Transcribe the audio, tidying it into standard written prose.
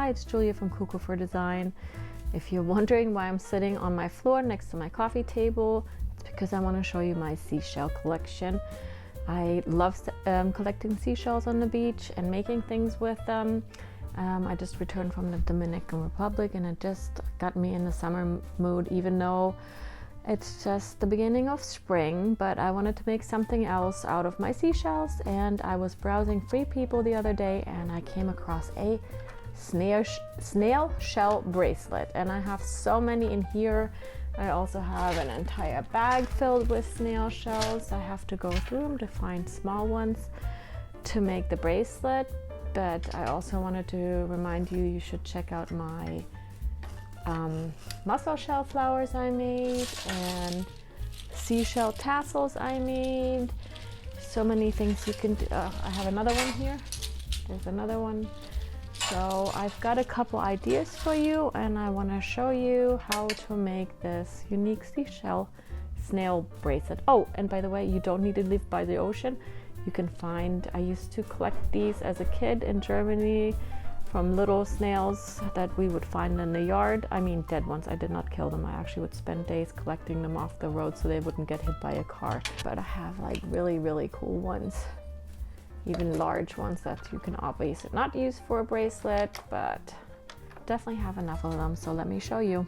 Hi, it's Julia from Cuckoo for Design. If you're wondering why I'm sitting on my floor next to my coffee table, it's because I want to show you my seashell collection. I love collecting seashells on the beach and making things with them. I just returned from the Dominican Republic and it just got me in the summer mood, even though it's just the beginning of spring, but I wanted to make something else out of my seashells. And I was browsing Free People the other day and I came across a snail shell bracelet, and I have so many in here. I also have an entire bag filled with snail shells. I have to go through them to find small ones to make the bracelet, but I also wanted to remind you, you should check out my mussel shell flowers I made and seashell tassels I made. So many things you can do. I have another one here. There's another one. So I've got a couple ideas for you, and I want to show you how to make this unique seashell snail bracelet. Oh, and by the way, you don't need to live by the ocean. You can find, I used to collect these as a kid in Germany from little snails that we would find in the yard. I mean, dead ones. I did not kill them. I actually would spend days collecting them off the road so they wouldn't get hit by a car. But I have like really, really cool ones. Even large ones that you can obviously not use for a bracelet, but definitely have enough of them. So let me show you.